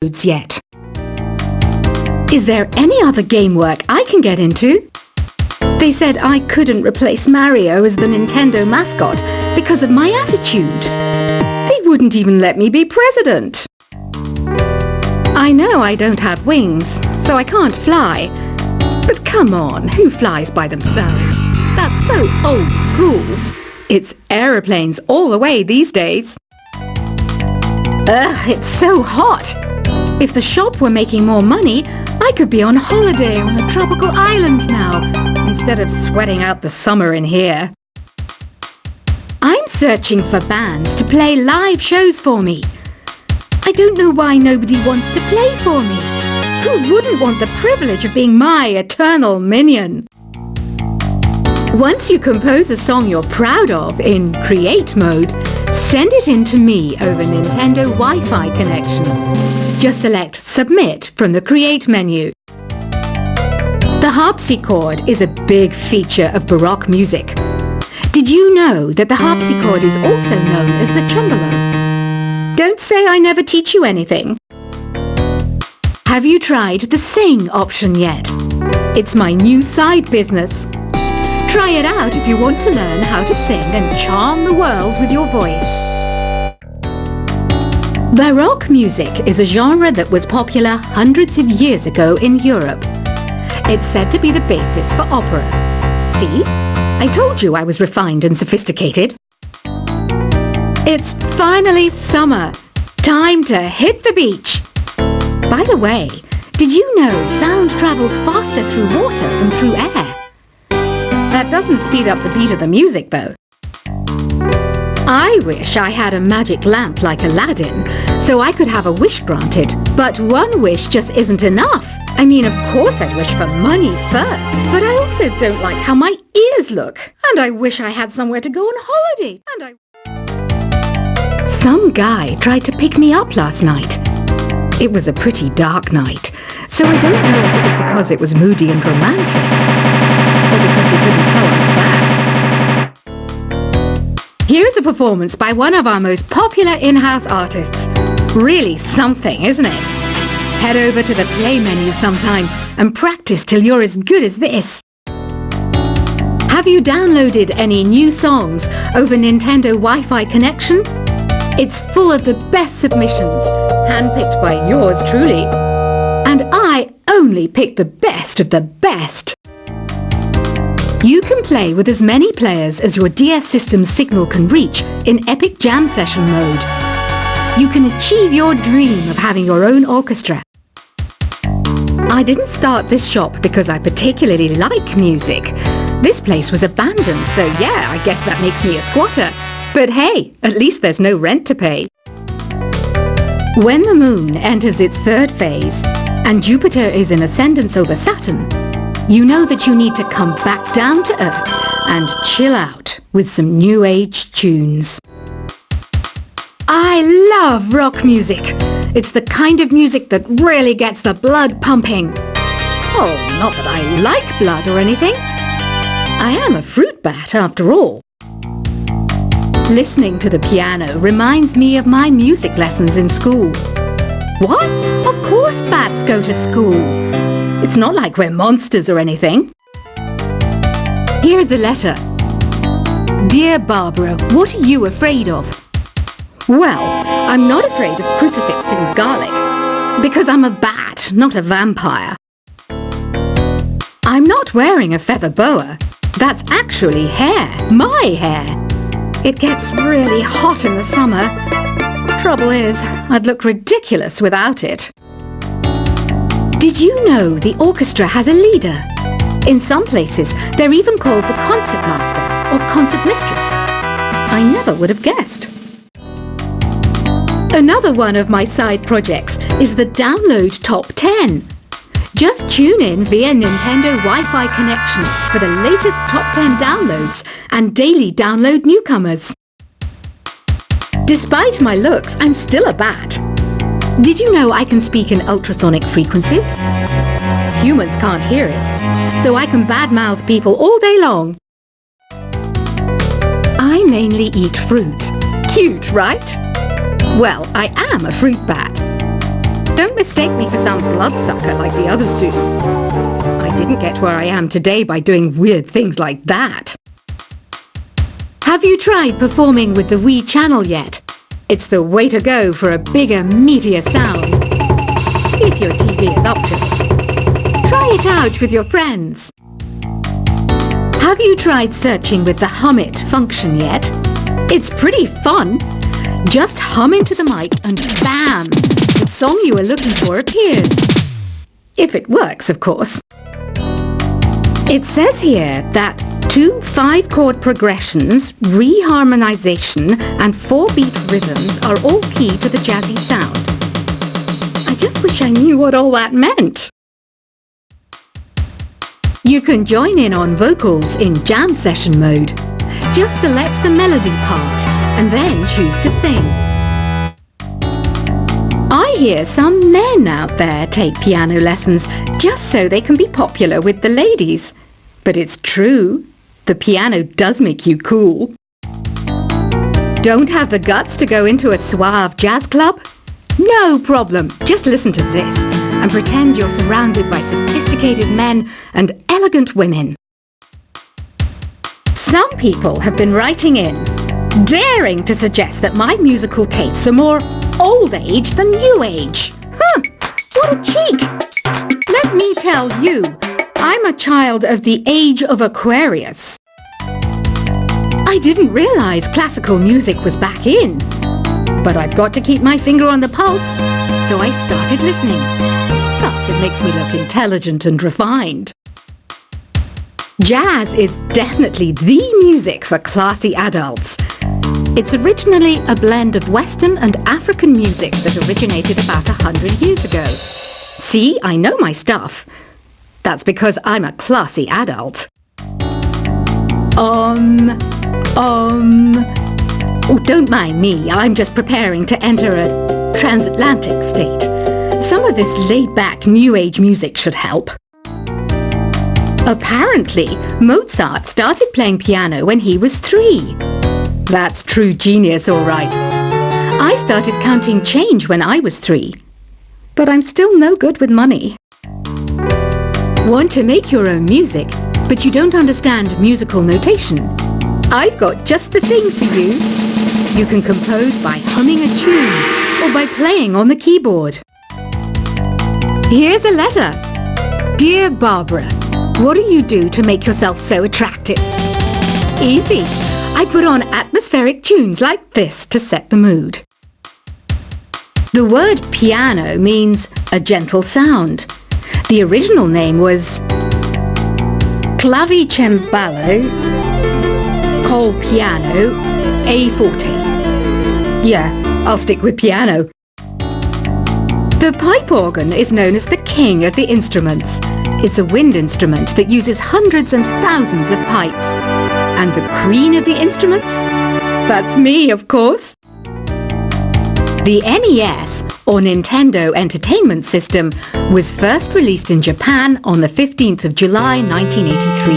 yet. Is there any other game work I can get into? They said I couldn't replace Mario as the Nintendo mascot because of my attitude. They wouldn't even let me be president. I know I don't have wings, so I can't fly. But come on, who flies by themselves? That's so old school. It's aeroplanes all the way these days. Ugh, it's so hot. If the shop were making more money, I could be on holiday on a tropical island now, instead of sweating out the summer in here. I'm searching for bands to play live shows for me. I don't know why nobody wants to play for me. Who wouldn't want the privilege of being my eternal minion? Once you compose a song you're proud of in Create mode, send it in to me over Nintendo Wi-Fi connection. Just select Submit from the Create menu. The harpsichord is a big feature of Baroque music. Did you know that the harpsichord is also known as the cembalo? Don't say I never teach you anything. Have you tried the Sing option yet? It's my new side business. Try it out if you want to learn how to sing and charm the world with your voice. Baroque music is a genre that was popular hundreds of years ago in Europe. It's said to be the basis for opera. See? I told you I was refined and sophisticated. It's finally summer. Time to hit the beach. By the way, did you know sound travels faster through water than through air? That doesn't speed up the beat of the music, though. I wish I had a magic lamp like Aladdin, so I could have a wish granted. But one wish just isn't enough. I mean, of course I'd wish for money first, but I also don't like how my ears look. And I wish I had somewhere to go on holiday. Some guy tried to pick me up last night. It was a pretty dark night, so I don't know if it was because it was moody and romantic, or because he couldn't tell I'm that. Here's a performance by one of our most popular in-house artists. Really something, isn't it? Head over to the play menu sometime and practice till you're as good as this. Have you downloaded any new songs over Nintendo Wi-Fi connection? It's full of the best submissions, handpicked by yours truly. And I only pick the best of the best. You can play with as many players as your DS system's signal can reach in Epic Jam Session mode. You can achieve your dream of having your own orchestra. I didn't start this shop because I particularly like music. This place was abandoned, so yeah, I guess that makes me a squatter. But hey, at least there's no rent to pay. When the moon enters its third phase and Jupiter is in ascendance over Saturn, you know that you need to come back down to Earth and chill out with some new age tunes. I love rock music. It's the kind of music that really gets the blood pumping. Oh, not that I like blood or anything. I am a fruit bat after all. Listening to the piano reminds me of my music lessons in school. What? Of course bats go to school. It's not like we're monsters or anything. Here's a letter. Dear Barbara, what are you afraid of? Well, I'm not afraid of crucifix and garlic, because I'm a bat, not a vampire. I'm not wearing a feather boa. That's actually hair, my hair. It gets really hot in the summer. Trouble is, I'd look ridiculous without it. Did you know the orchestra has a leader? In some places, they're even called the concert master or concert mistress. I never would have guessed. Another one of my side projects is the Download Top 10. Just tune in via Nintendo Wi-Fi connection for the latest top 10 downloads and daily download newcomers. Despite my looks, I'm still a bat. Did you know I can speak in ultrasonic frequencies? Humans can't hear it, so I can badmouth people all day long. I mainly eat fruit. Cute, right? Well, I am a fruit bat. Don't mistake me for some bloodsucker like the others do. I didn't get where I am today by doing weird things like that. Have you tried performing with the Wii channel yet? It's the way to go for a bigger, meatier sound. If your TV is up to it. Try it out with your friends. Have you tried searching with the Hum It function yet? It's pretty fun. Just hum into the mic and bam! The song you were looking for appears. If it works, of course. It says here that 2 5-chord progressions, reharmonization and 4-beat rhythms are all key to the jazzy sound. I just wish I knew what all that meant. You can join in on vocals in jam session mode. Just select the melody part and then choose to sing. I hear some men out there take piano lessons just so they can be popular with the ladies. But it's true, the piano does make you cool. Don't have the guts to go into a suave jazz club? No problem, just listen to this and pretend you're surrounded by sophisticated men and elegant women. Some people have been writing in, daring to suggest that my musical tastes are more old age than new age. Huh, what a cheek! Let me tell you, I'm a child of the age of Aquarius. I didn't realize classical music was back in. But I've got to keep my finger on the pulse, so I started listening. Plus, it makes me look intelligent and refined. Jazz is definitely the music for classy adults. It's originally a blend of Western and African music that originated about 100 years ago. See, I know my stuff. That's because I'm a classy adult. Oh, don't mind me. I'm just preparing to enter a transatlantic state. Some of this laid-back New Age music should help. Apparently, Mozart started playing piano when he was 3. That's true genius, all right. I started counting change when I was 3. But I'm still no good with money. Want to make your own music, but you don't understand musical notation? I've got just the thing for you. You can compose by humming a tune or by playing on the keyboard. Here's a letter. Dear Barbara, what do you do to make yourself so attractive? Easy. I put on atmospheric tunes like this to set the mood. The word piano means a gentle sound. The original name was clavicembalo col piano a forte. Yeah, I'll stick with piano. The pipe organ is known as the king of the instruments. It's a wind instrument that uses hundreds and thousands of pipes. And the queen of the instruments? That's me, of course. The NES, or Nintendo Entertainment System, was first released in Japan on the 15th of July 1983.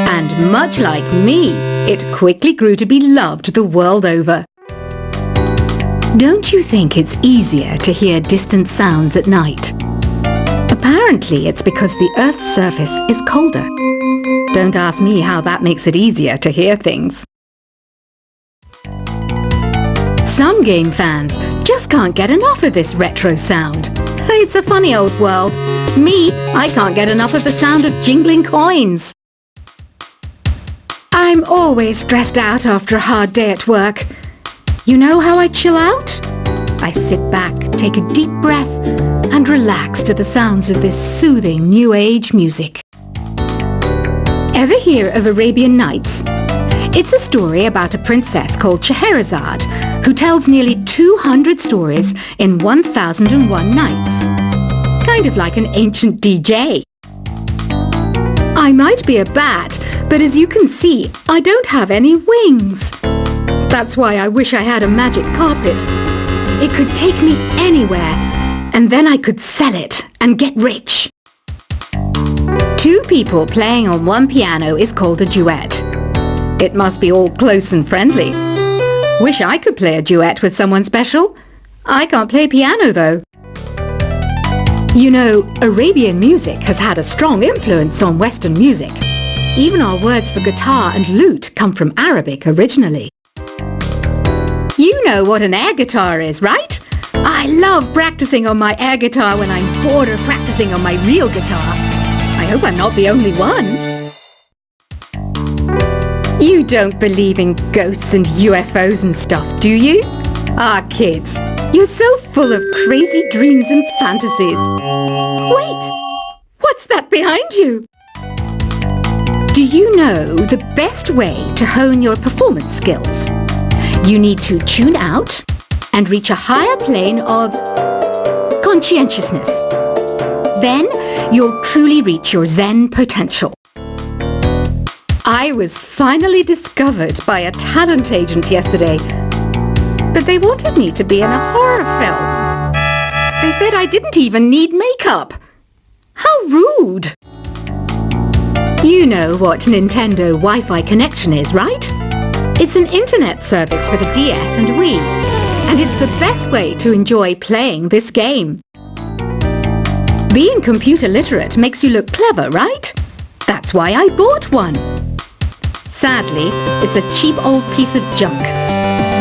And much like me, it quickly grew to be loved the world over. Don't you think it's easier to hear distant sounds at night? Apparently it's because the Earth's surface is colder. Don't ask me how that makes it easier to hear things. Some game fans just can't get enough of this retro sound. It's a funny old world. Me, I can't get enough of the sound of jingling coins. I'm always stressed out after a hard day at work. You know how I chill out? I sit back, take a deep breath, and relax to the sounds of this soothing New Age music. Ever hear of Arabian Nights? It's a story about a princess called Scheherazade, who tells nearly 200 stories in 1001 nights. Kind of like an ancient DJ. I might be a bat, but as you can see, I don't have any wings. That's why I wish I had a magic carpet. It could take me anywhere, and then I could sell it and get rich. 2 people playing on one piano is called a duet. It must be all close and friendly. Wish I could play a duet with someone special. I can't play piano though. You know, Arabian music has had a strong influence on Western music. Even our words for guitar and lute come from Arabic originally. You know what an air guitar is, right? I love practicing on my air guitar when I'm bored of practicing on my real guitar. I hope I'm not the only one. You don't believe in ghosts and UFOs and stuff, do you? Ah, kids, you're so full of crazy dreams and fantasies. Wait, what's that behind you? Do you know the best way to hone your performance skills? You need to tune out and reach a higher plane of conscientiousness. Then you'll truly reach your Zen potential. I was finally discovered by a talent agent yesterday, but they wanted me to be in a horror film. They said I didn't even need makeup. How rude! You know what Nintendo Wi-Fi connection is, right? It's an internet service for the DS and Wii, and it's the best way to enjoy playing this game. Being computer literate makes you look clever, right? That's why I bought one. Sadly, it's a cheap old piece of junk.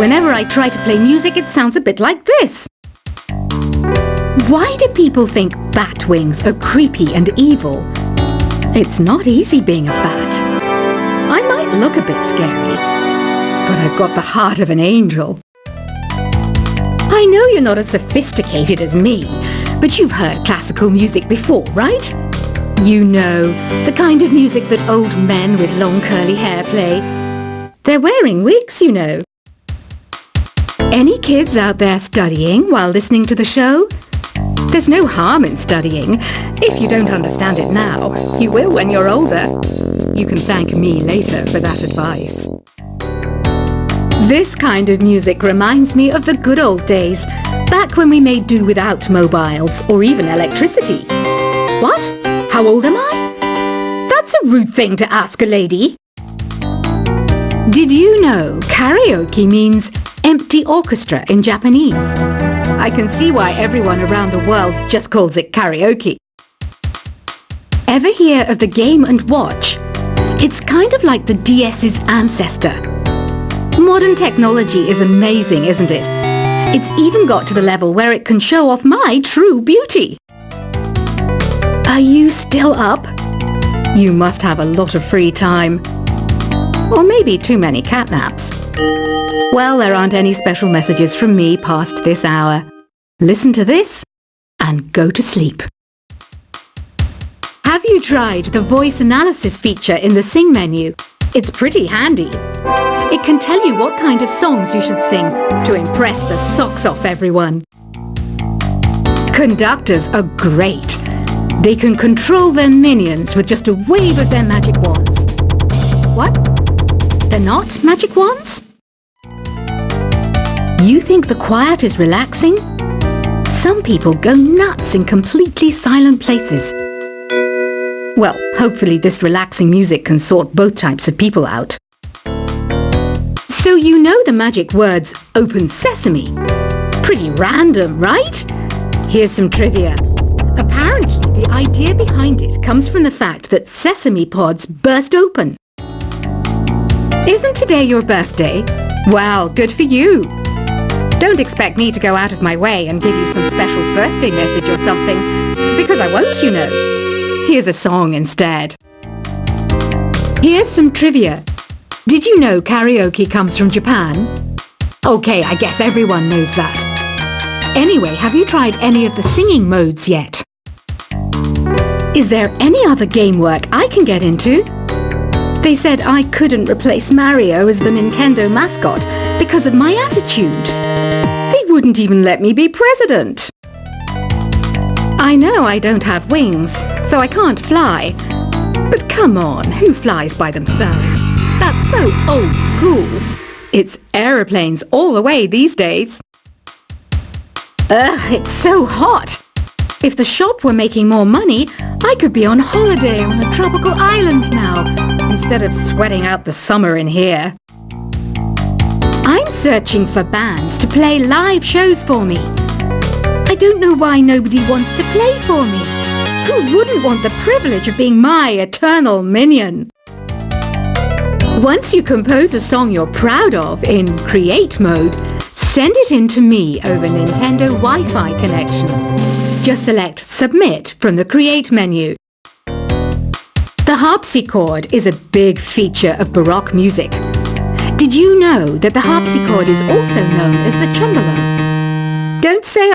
Whenever I try to play music, it sounds a bit like this. Why do people think bat wings are creepy and evil? It's not easy being a bat. I might look a bit scary, but I've got the heart of an angel. I know you're not as sophisticated as me, but you've heard classical music before, right? You know, the kind of music that old men with long curly hair play. They're wearing wigs, you know. Any kids out there studying while listening to the show? There's no harm in studying. If you don't understand it now, you will when you're older. You can thank me later for that advice. This kind of music reminds me of the good old days, back when we made do without mobiles or even electricity. What? How old am I? That's a rude thing to ask a lady. Did you know karaoke means empty orchestra in Japanese? I can see why everyone around the world just calls it karaoke. Ever hear of the Game & Watch? It's kind of like the DS's ancestor. Modern technology is amazing, isn't it? It's even got to the level where it can show off my true beauty. Are you still up? You must have a lot of free time. Or maybe too many catnaps. Well, there aren't any special messages from me past this hour. Listen to this and go to sleep. Have you tried the voice analysis feature in the Sing menu? It's pretty handy. It can tell you what kind of songs you should sing to impress the socks off everyone. Conductors are great. They can control their minions with just a wave of their magic wands. What? They're not magic wands? You think the quiet is relaxing? Some people go nuts in completely silent places. Well, hopefully this relaxing music can sort both types of people out. So you know the magic words "Open Sesame"? Pretty random, right? Here's some trivia. Apparently, the idea behind it comes from the fact that sesame pods burst open. Isn't today your birthday? Well, good for you. Don't expect me to go out of my way and give you some special birthday message or something, because I won't, you know. Here's a song instead. Here's some trivia. Did you know karaoke comes from Japan? Okay, I guess everyone knows that. Anyway, have you tried any of the singing modes yet? Is there any other game work I can get into? They said I couldn't replace Mario as the Nintendo mascot because of my attitude. They wouldn't even let me be president. I know I don't have wings, so I can't fly. But come on, who flies by themselves? That's so old school. It's aeroplanes all the way these days. Ugh, it's so hot. If the shop were making more money, I could be on holiday on a tropical island now, instead of sweating out the summer in here. I'm searching for bands to play live shows for me. I don't know why nobody wants to play for me. Who wouldn't want the privilege of being my eternal minion? Once you compose a song you're proud of in Create mode, send it in to me over Nintendo Wi-Fi connection. Just select Submit from the Create menu. The harpsichord is a big feature of Baroque music. Did you know that the harpsichord is also known as the tremolo? Don't say